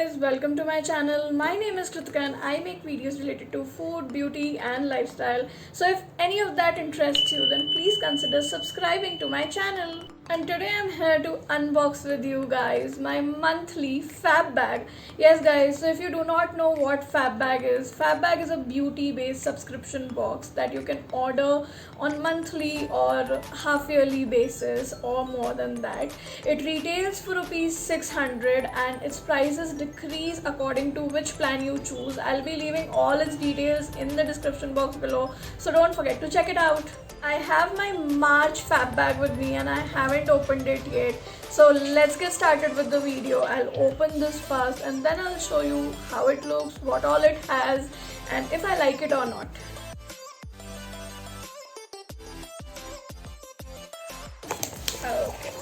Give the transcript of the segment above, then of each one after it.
guys, welcome to my channel. My name is Kritika and I make videos related to food, beauty and lifestyle. So if any of that interests you, then please consider subscribing to my channel. And today I'm here to unbox with you guys my monthly Fab Bag. Yes guys, so if you do not know what Fab Bag is a beauty based subscription box that you can order on monthly or half yearly basis or more than that. It retails for rupees 600 and its prices decrease according to which plan you choose. I'll be leaving all its details in the description box below, so don't forget to check it out. I have my March Fab Bag with me and I haven't opened it yet. So let's get started with the video. I'll open this first and then I'll show you how it looks, what all it has, and if I like it or not. Okay.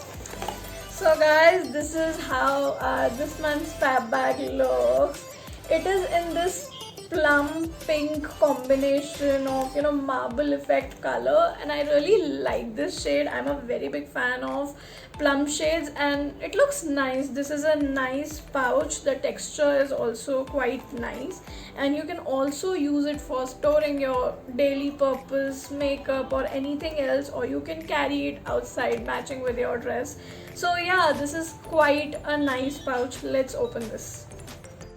So guys, this is how this month's Fab Bag looks. It is in this plum pink combination of marble effect color, and I really like this shade. I'm a very big fan of plum shades and it looks nice. This is a nice pouch. The texture is also quite nice and you can also use it for storing your daily purpose makeup or anything else, or you can carry it outside matching with your dress. So yeah, this is quite a nice pouch. Let's open this.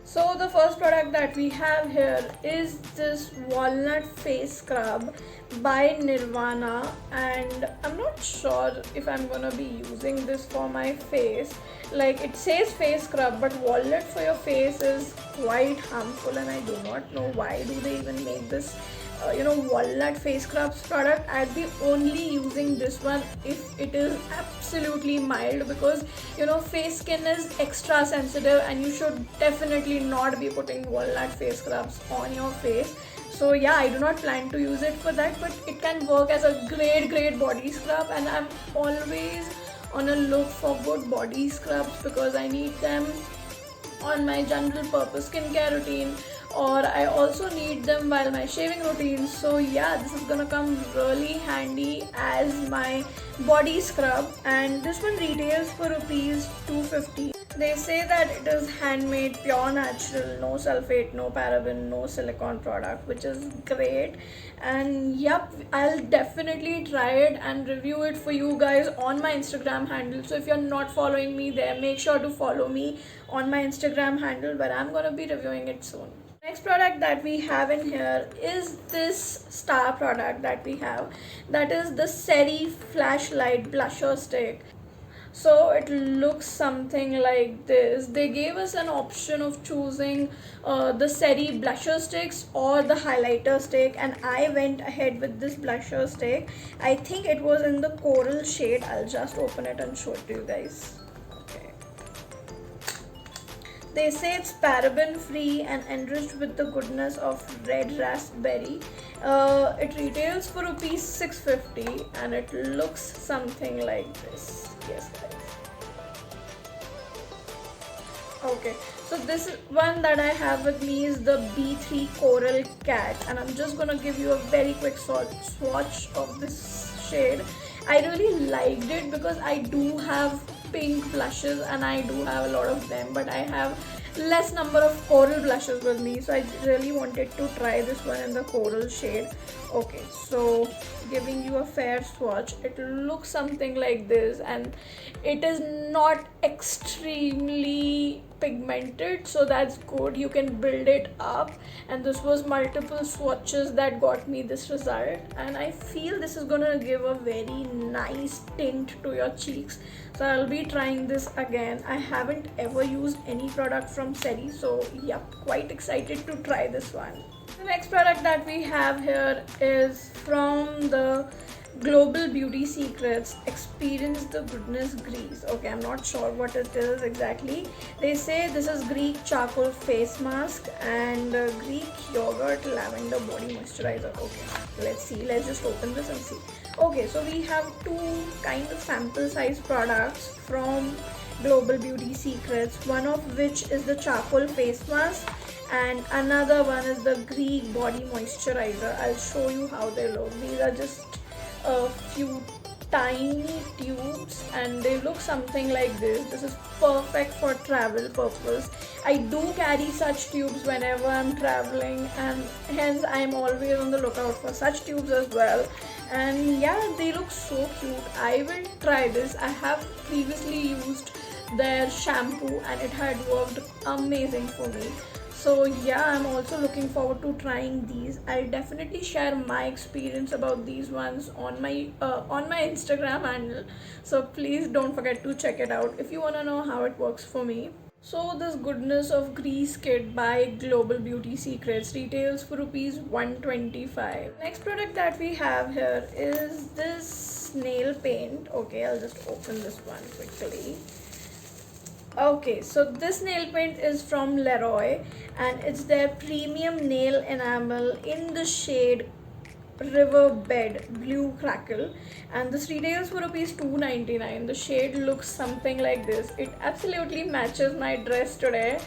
So the first product that we have here is this walnut face scrub by Nirvana, and I'm not sure if I'm gonna be using this for my face. Like, it says face scrub, but walnut for your face is quite harmful and I do not know why do they even make this walnut face scrubs product. I'd be only using this one if it is absolutely mild, because face skin is extra sensitive and you should definitely not be putting walnut face scrubs on your face. So yeah, I do not plan to use it for that, but it can work as a great body scrub, and I'm always on a look for good body scrubs because I need them on my general purpose skincare routine, or I also need them while my shaving routine. So yeah, this is gonna come really handy as my body scrub, and this one retails for rupees 250. They say that it is handmade, pure natural, no sulfate, no paraben, no silicone product, which is great. And yep, I'll definitely try it and review it for you guys on my Instagram handle. So if you're not following me there, make sure to follow me on my Instagram handle, where I'm gonna be reviewing it soon. Next product that we have in here is this star product that we have, that is the Seri Flashlight Blusher Stick. So it looks something like this. They gave us an option of choosing the Seri blusher sticks or the highlighter stick, and I went ahead with this blusher stick. I think it was in the coral shade. I'll just open it and show it to you guys. They say it's paraben free and enriched with the goodness of red raspberry. It retails for rupees 650 and it looks something like this. Yes guys. Okay, so this one that I have with me is the B3 Coral Cat, and I'm just gonna give you a very quick swatch of this shade. I really liked it because I do have pink blushes and I do have a lot of them, but I have less number of coral blushes with me, so I really wanted to try this one in the coral shade. Okay, so giving you a fair swatch, it looks something like this, and it is not extremely pigmented, so that's good. You can build it up, and this was multiple swatches that got me this result, and I feel this is gonna give a very nice tint to your cheeks. So I'll be trying this again. I haven't ever used any product from Seri, so yep, quite excited to try this one. The next product that we have here is from the Global Beauty Secrets Experience the Goodness Grease. Okay, I'm not sure what it is exactly. They say this is Greek charcoal face mask and Greek yogurt lavender body moisturizer. Okay, let's see. Let's just open this and see. Okay, so we have two kind of sample size products from Global Beauty Secrets, one of which is the charcoal face mask and another one is the Greek body moisturizer. I'll show you how they look. These are just a few tiny tubes and they look something like this. This is perfect for travel purpose. I do carry such tubes whenever I'm traveling, and hence I'm always on the lookout for such tubes as well. And yeah, they look so cute. I will try this. I have previously used their shampoo and it had worked amazing for me. So yeah, I'm also looking forward to trying these. I'll definitely share my experience about these ones on my Instagram handle. So please don't forget to check it out if you want to know how it works for me. So this goodness of grease kit by Global Beauty Secrets retails for rupees 125. Next product that we have here is this nail paint. Okay, I'll just open this one quickly. Okay, so this nail paint is from Leroy and it's their premium nail enamel in the shade Riverbed Blue Crackle, and this retails for rupees 299. The shade looks something like this. It absolutely matches my dress today.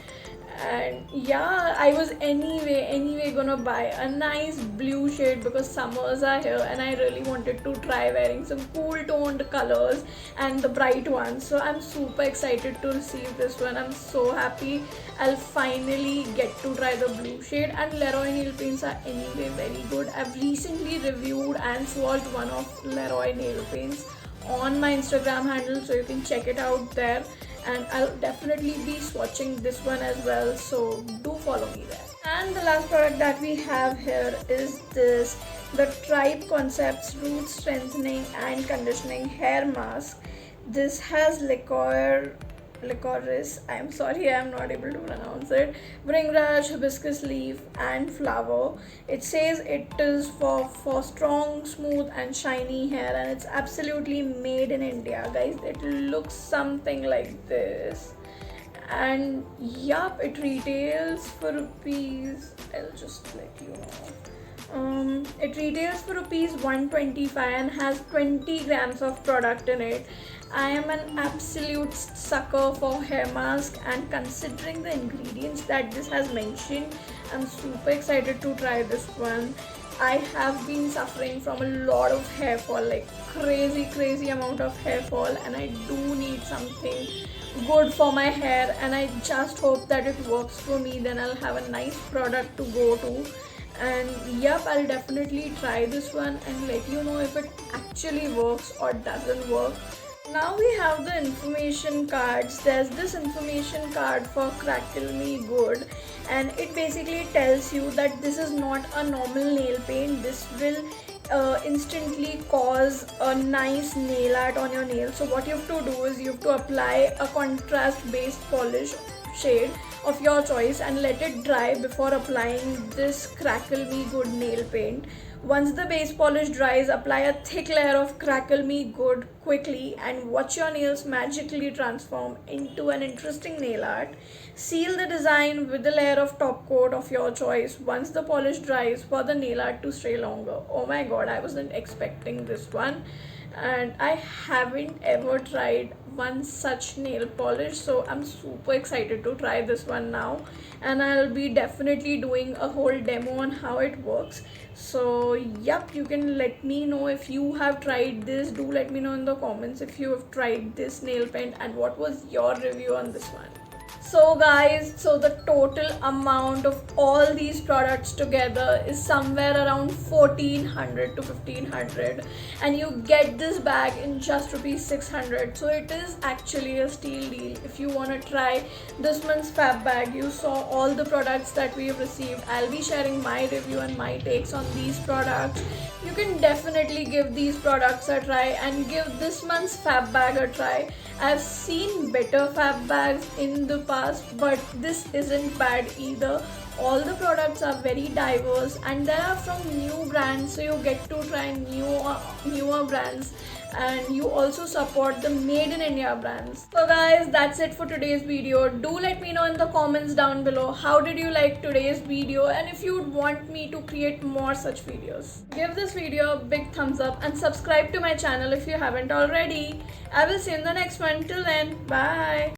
And yeah, I was anyway gonna buy a nice blue shade because summers are here and I really wanted to try wearing some cool toned colors and the bright ones. So I'm super excited to receive this one. I'm so happy I'll finally get to try the blue shade. And Leroy nail paints are anyway very good. I've recently reviewed and swatched one of Leroy nail paints on my Instagram handle, so you can check it out there, and I'll definitely be swatching this one as well, so do follow me there. And the last product that we have here is this, the Tribe Concepts Root Strengthening and Conditioning Hair Mask. This has licorice, I'm sorry I'm not able to pronounce it, bringraj, hibiscus leaf and flower. It says it is for strong, smooth and shiny hair, and it's absolutely made in India, guys. It looks something like this, and yup, it retails for rupees, I'll just let you know. It retails for rupees 125 and has 20 grams of product in it. I am an absolute sucker for hair mask, and considering the ingredients that this has mentioned, I'm super excited to try this one. I have been suffering from a lot of hair fall, like crazy amount of hair fall, and I do need something good for my hair, and I just hope that it works for me. Then I'll have a nice product to go to. And yep, I'll definitely try this one and let you know if it actually works or doesn't work. Now we have the information cards. There's this information card for Crackle Me Good, and it basically tells you that this is not a normal nail paint. This will instantly cause a nice nail art on your nail. So what you have to do is you have to apply a contrast based polish shade of your choice and let it dry before applying this Crackle Me Good nail paint. Once the base polish dries, apply a thick layer of Crackle Me Good quickly and watch your nails magically transform into an interesting nail art. Seal the design with a layer of top coat of your choice once the polish dries for the nail art to stay longer. Oh my god, I wasn't expecting this one, and I haven't ever tried one such nail polish, so I'm super excited to try this one now, and I'll be definitely doing a whole demo on how it works. So yep, you can let me know if you have tried this. Do let me know in the comments if you have tried this nail paint and what was your review on this one. So guys, so the total amount of all these products together is somewhere around 1400 to 1500, and you get this bag in just rupees 600. So it is actually a steal deal. If you want to try this month's fab bag, you saw all the products that we have received. I'll be sharing my review and my takes on these products. You can definitely give these products a try and give this month's fab bag a try. I've seen better fab bags in the past, but this isn't bad either. All the products are very diverse and they are from new brands, so you get to try newer brands, and you also support the made in India brands. So guys, that's it for today's video. Do let me know in the comments down below how did you like today's video, and if you would want me to create more such videos. Give this video a big thumbs up and subscribe to my channel if you haven't already. I will see you in the next one. Till then, bye.